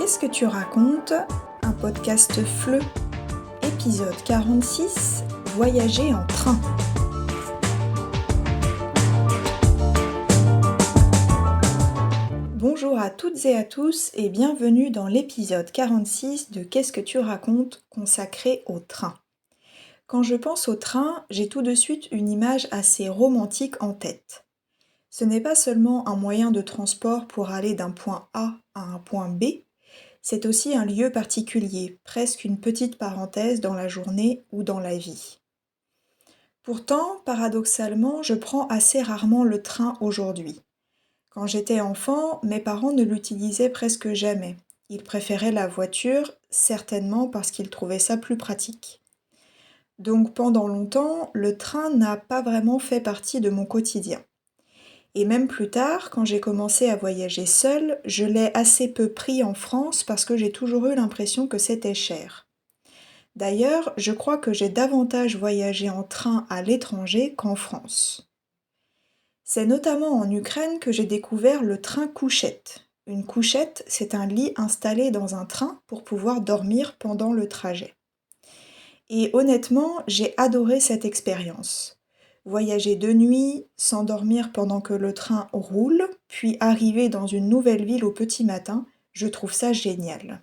Qu'est-ce que tu racontes? Un podcast FLE, épisode 46, Voyager en train. Bonjour à toutes et à tous et bienvenue dans l'épisode 46 de Qu'est-ce que tu racontes consacré au train. Quand je pense au train, j'ai tout de suite une image assez romantique en tête. Ce n'est pas seulement un moyen de transport pour aller d'un point A à un point B, c'est aussi un lieu particulier, presque une petite parenthèse dans la journée ou dans la vie. Pourtant, paradoxalement, je prends assez rarement le train aujourd'hui. Quand j'étais enfant, mes parents ne l'utilisaient presque jamais. Ils préféraient la voiture, certainement parce qu'ils trouvaient ça plus pratique. Donc pendant longtemps, le train n'a pas vraiment fait partie de mon quotidien. Et même plus tard, quand j'ai commencé à voyager seule, je l'ai assez peu pris en France parce que j'ai toujours eu l'impression que c'était cher. D'ailleurs, je crois que j'ai davantage voyagé en train à l'étranger qu'en France. C'est notamment en Ukraine que j'ai découvert le train couchette. Une couchette, c'est un lit installé dans un train pour pouvoir dormir pendant le trajet. Et honnêtement, j'ai adoré cette expérience. Voyager de nuit, s'endormir pendant que le train roule, puis arriver dans une nouvelle ville au petit matin, je trouve ça génial.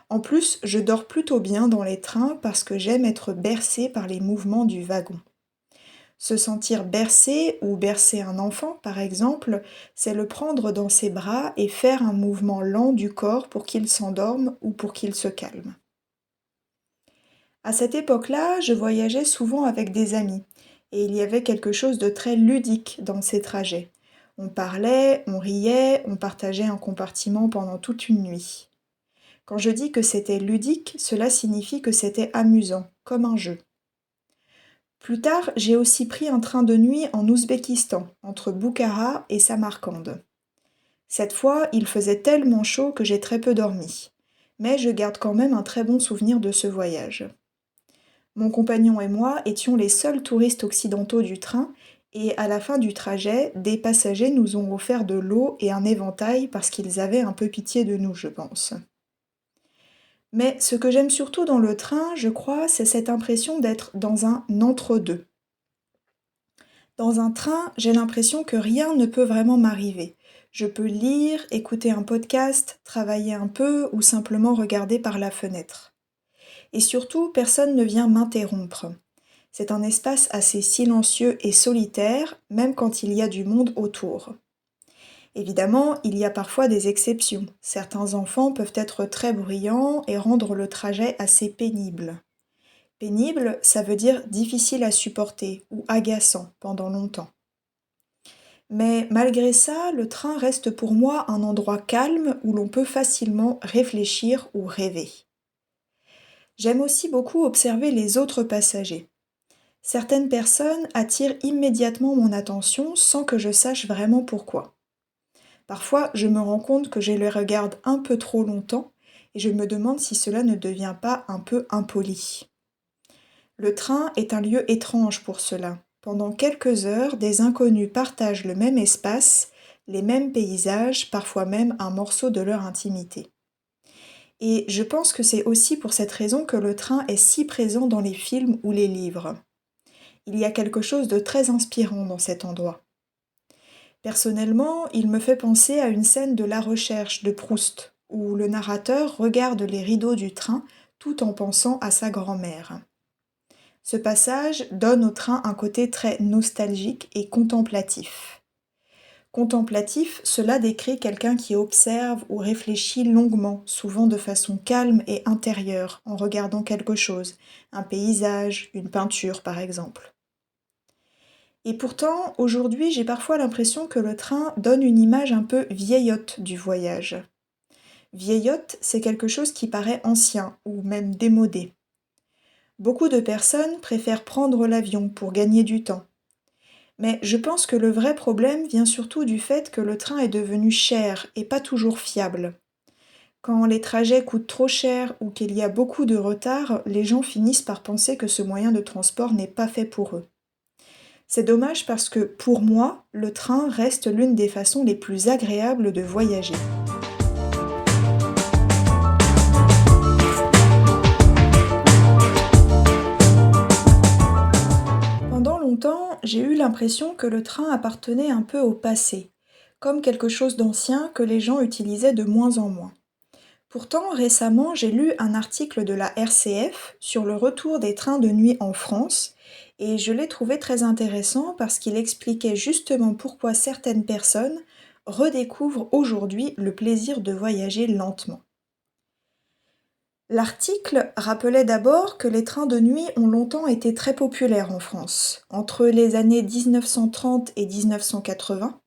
En plus, je dors plutôt bien dans les trains parce que j'aime être bercée par les mouvements du wagon. Se sentir bercé ou bercer un enfant, par exemple, c'est le prendre dans ses bras et faire un mouvement lent du corps pour qu'il s'endorme ou pour qu'il se calme. À cette époque-là, je voyageais souvent avec des amis, et il y avait quelque chose de très ludique dans ces trajets. On parlait, on riait, on partageait un compartiment pendant toute une nuit. Quand je dis que c'était ludique, cela signifie que c'était amusant, comme un jeu. Plus tard, j'ai aussi pris un train de nuit en Ouzbékistan, entre Boukhara et Samarcande. Cette fois, il faisait tellement chaud que j'ai très peu dormi, mais je garde quand même un très bon souvenir de ce voyage. Mon compagnon et moi étions les seuls touristes occidentaux du train et à la fin du trajet, des passagers nous ont offert de l'eau et un éventail parce qu'ils avaient un peu pitié de nous, je pense. Mais ce que j'aime surtout dans le train, je crois, c'est cette impression d'être dans un entre-deux. Dans un train, j'ai l'impression que rien ne peut vraiment m'arriver. Je peux lire, écouter un podcast, travailler un peu ou simplement regarder par la fenêtre. Et surtout, personne ne vient m'interrompre. C'est un espace assez silencieux et solitaire, même quand il y a du monde autour. Évidemment, il y a parfois des exceptions. Certains enfants peuvent être très bruyants et rendre le trajet assez pénible. Pénible, ça veut dire difficile à supporter ou agaçant pendant longtemps. Mais malgré ça, le train reste pour moi un endroit calme où l'on peut facilement réfléchir ou rêver. J'aime aussi beaucoup observer les autres passagers. Certaines personnes attirent immédiatement mon attention sans que je sache vraiment pourquoi. Parfois, je me rends compte que je les regarde un peu trop longtemps et je me demande si cela ne devient pas un peu impoli. Le train est un lieu étrange pour cela. Pendant quelques heures, des inconnus partagent le même espace, les mêmes paysages, parfois même un morceau de leur intimité. Et je pense que c'est aussi pour cette raison que le train est si présent dans les films ou les livres. Il y a quelque chose de très inspirant dans cet endroit. Personnellement, il me fait penser à une scène de La Recherche de Proust, où le narrateur regarde les rideaux du train tout en pensant à sa grand-mère. Ce passage donne au train un côté très nostalgique et contemplatif. Contemplatif, cela décrit quelqu'un qui observe ou réfléchit longuement, souvent de façon calme et intérieure, en regardant quelque chose, un paysage, une peinture par exemple. Et pourtant, aujourd'hui, j'ai parfois l'impression que le train donne une image un peu vieillotte du voyage. Vieillotte, c'est quelque chose qui paraît ancien ou même démodé. Beaucoup de personnes préfèrent prendre l'avion pour gagner du temps. Mais je pense que le vrai problème vient surtout du fait que le train est devenu cher et pas toujours fiable. Quand les trajets coûtent trop cher ou qu'il y a beaucoup de retard, les gens finissent par penser que ce moyen de transport n'est pas fait pour eux. C'est dommage parce que, pour moi, le train reste l'une des façons les plus agréables de voyager. Cependant, j'ai eu l'impression que le train appartenait un peu au passé, comme quelque chose d'ancien que les gens utilisaient de moins en moins. Pourtant, récemment, j'ai lu un article de la RCF sur le retour des trains de nuit en France, et je l'ai trouvé très intéressant parce qu'il expliquait justement pourquoi certaines personnes redécouvrent aujourd'hui le plaisir de voyager lentement. L'article rappelait d'abord que les trains de nuit ont longtemps été très populaires en France. Entre les années 1930 et 1980,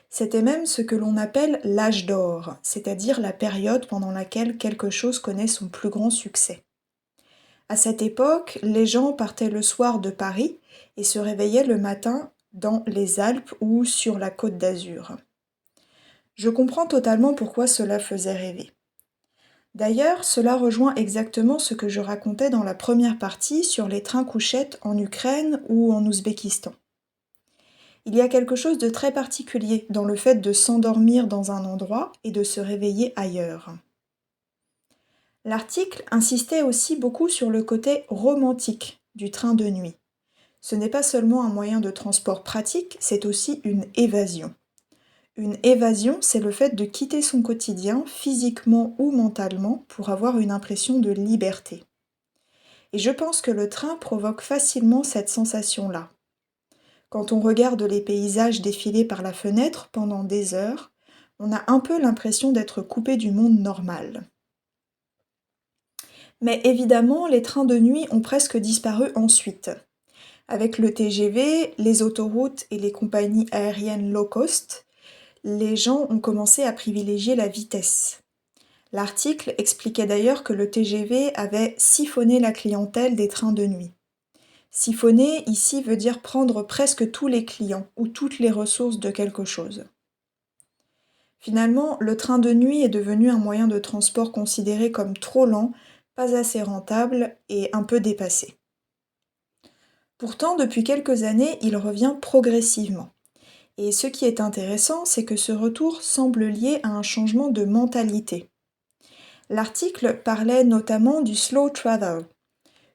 c'était même ce que l'on appelle l'âge d'or, c'est-à-dire la période pendant laquelle quelque chose connaît son plus grand succès. À cette époque, les gens partaient le soir de Paris et se réveillaient le matin dans les Alpes ou sur la Côte d'Azur. Je comprends totalement pourquoi cela faisait rêver. D'ailleurs, cela rejoint exactement ce que je racontais dans la première partie sur les trains couchettes en Ukraine ou en Ouzbékistan. Il y a quelque chose de très particulier dans le fait de s'endormir dans un endroit et de se réveiller ailleurs. L'article insistait aussi beaucoup sur le côté romantique du train de nuit. Ce n'est pas seulement un moyen de transport pratique, c'est aussi une évasion. Une évasion, c'est le fait de quitter son quotidien, physiquement ou mentalement, pour avoir une impression de liberté. Et je pense que le train provoque facilement cette sensation-là. Quand on regarde les paysages défiler par la fenêtre pendant des heures, on a un peu l'impression d'être coupé du monde normal. Mais évidemment, les trains de nuit ont presque disparu ensuite. Avec le TGV, les autoroutes et les compagnies aériennes low cost, les gens ont commencé à privilégier la vitesse. L'article expliquait d'ailleurs que le TGV avait siphonné la clientèle des trains de nuit. Siphonner ici veut dire prendre presque tous les clients ou toutes les ressources de quelque chose. Finalement, le train de nuit est devenu un moyen de transport considéré comme trop lent, pas assez rentable et un peu dépassé. Pourtant, depuis quelques années, il revient progressivement. Et ce qui est intéressant, c'est que ce retour semble lié à un changement de mentalité. L'article parlait notamment du slow travel,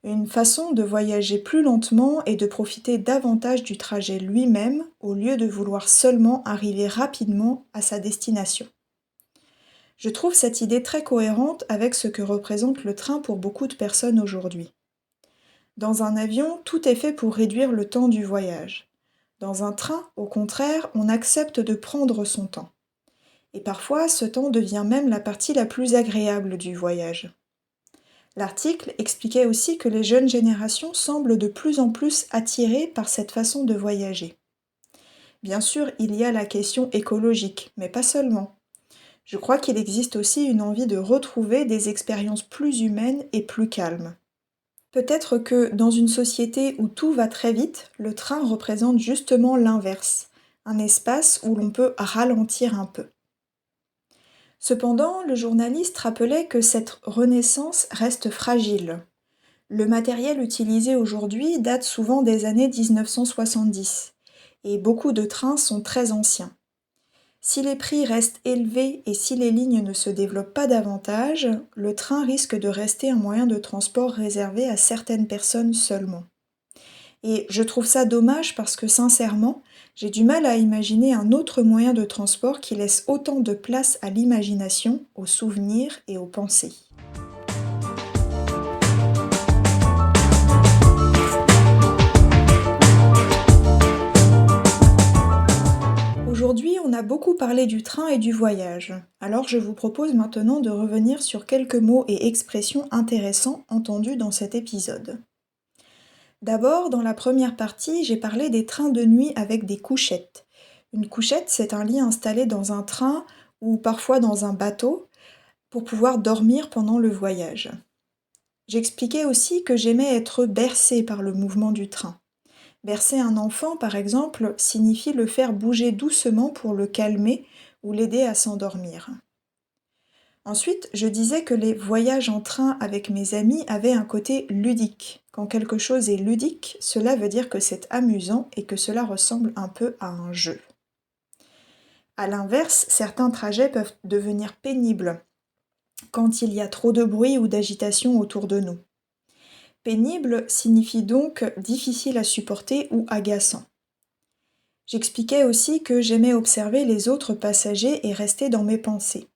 une façon de voyager plus lentement et de profiter davantage du trajet lui-même au lieu de vouloir seulement arriver rapidement à sa destination. Je trouve cette idée très cohérente avec ce que représente le train pour beaucoup de personnes aujourd'hui. Dans un avion, tout est fait pour réduire le temps du voyage. Dans un train, au contraire, on accepte de prendre son temps. Et parfois, ce temps devient même la partie la plus agréable du voyage. L'article expliquait aussi que les jeunes générations semblent de plus en plus attirées par cette façon de voyager. Bien sûr, il y a la question écologique, mais pas seulement. Je crois qu'il existe aussi une envie de retrouver des expériences plus humaines et plus calmes. Peut-être que dans une société où tout va très vite, le train représente justement l'inverse, un espace où l'on peut ralentir un peu. Cependant, le journaliste rappelait que cette renaissance reste fragile. Le matériel utilisé aujourd'hui date souvent des années 1970, et beaucoup de trains sont très anciens. Si les prix restent élevés et si les lignes ne se développent pas davantage, le train risque de rester un moyen de transport réservé à certaines personnes seulement. Et je trouve ça dommage parce que sincèrement, j'ai du mal à imaginer un autre moyen de transport qui laisse autant de place à l'imagination, aux souvenirs et aux pensées. Aujourd'hui, on a beaucoup parlé du train et du voyage. Alors je vous propose maintenant de revenir sur quelques mots et expressions intéressants entendus dans cet épisode. D'abord, dans la première partie, j'ai parlé des trains de nuit avec des couchettes. Une couchette, c'est un lit installé dans un train ou parfois dans un bateau pour pouvoir dormir pendant le voyage. J'expliquais aussi que j'aimais être bercée par le mouvement du train. Bercer un enfant, par exemple, signifie le faire bouger doucement pour le calmer ou l'aider à s'endormir. Ensuite, je disais que les voyages en train avec mes amis avaient un côté ludique. Quand quelque chose est ludique, cela veut dire que c'est amusant et que cela ressemble un peu à un jeu. À l'inverse, certains trajets peuvent devenir pénibles quand il y a trop de bruit ou d'agitation autour de nous. Pénible signifie donc difficile à supporter ou agaçant. J'expliquais aussi que j'aimais observer les autres passagers et rester dans mes pensées.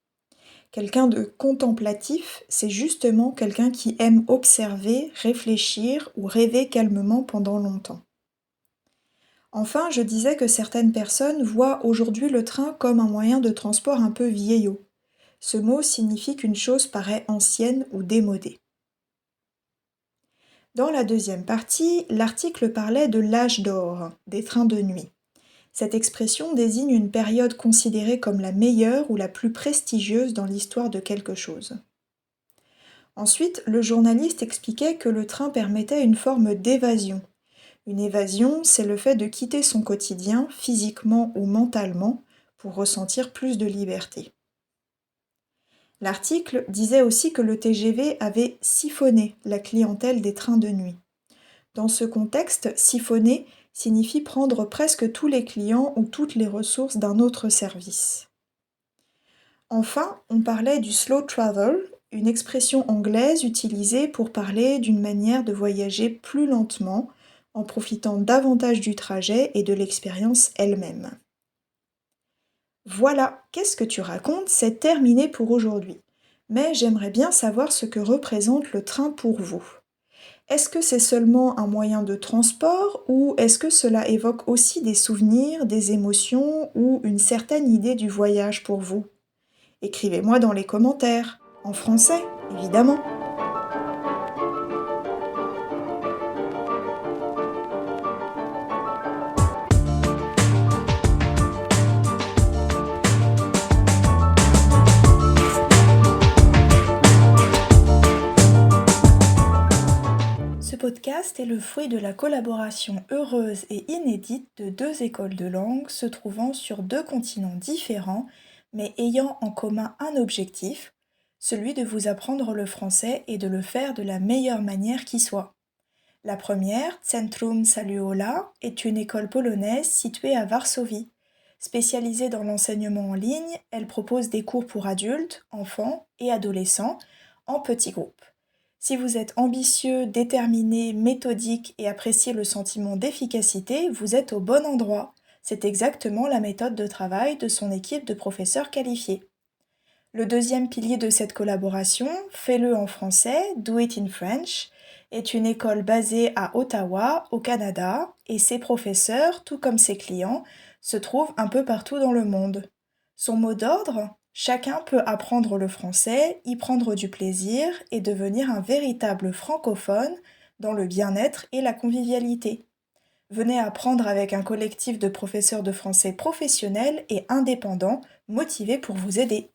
Quelqu'un de contemplatif, c'est justement quelqu'un qui aime observer, réfléchir ou rêver calmement pendant longtemps. Enfin, je disais que certaines personnes voient aujourd'hui le train comme un moyen de transport un peu vieillot. Ce mot signifie qu'une chose paraît ancienne ou démodée. Dans la deuxième partie, l'article parlait de l'âge d'or, des trains de nuit. Cette expression désigne une période considérée comme la meilleure ou la plus prestigieuse dans l'histoire de quelque chose. Ensuite, le journaliste expliquait que le train permettait une forme d'évasion. Une évasion, c'est le fait de quitter son quotidien, physiquement ou mentalement, pour ressentir plus de liberté. L'article disait aussi que le TGV avait siphonné la clientèle des trains de nuit. Dans ce contexte, siphonner signifie prendre presque tous les clients ou toutes les ressources d'un autre service. Enfin, on parlait du slow travel, une expression anglaise utilisée pour parler d'une manière de voyager plus lentement, en profitant davantage du trajet et de l'expérience elle-même. Voilà, qu'est-ce que tu racontes? C'est terminé pour aujourd'hui. Mais j'aimerais bien savoir ce que représente le train pour vous. Est-ce que c'est seulement un moyen de transport ou est-ce que cela évoque aussi des souvenirs, des émotions ou une certaine idée du voyage pour vous? Écrivez-moi dans les commentaires, en français, évidemment. Ce podcast est le fruit de la collaboration heureuse et inédite de deux écoles de langue se trouvant sur deux continents différents, mais ayant en commun un objectif, celui de vous apprendre le français et de le faire de la meilleure manière qui soit. La première, Centrum Saluola, est une école polonaise située à Varsovie. Spécialisée dans l'enseignement en ligne, elle propose des cours pour adultes, enfants et adolescents en petits groupes. Si vous êtes ambitieux, déterminé, méthodique et appréciez le sentiment d'efficacité, vous êtes au bon endroit. C'est exactement la méthode de travail de son équipe de professeurs qualifiés. Le deuxième pilier de cette collaboration, Fais-le en français, Do It in French, est une école basée à Ottawa, au Canada, et ses professeurs, tout comme ses clients, se trouvent un peu partout dans le monde. Son mot d'ordre? Chacun peut apprendre le français, y prendre du plaisir et devenir un véritable francophone dans le bien-être et la convivialité. Venez apprendre avec un collectif de professeurs de français professionnels et indépendants motivés pour vous aider.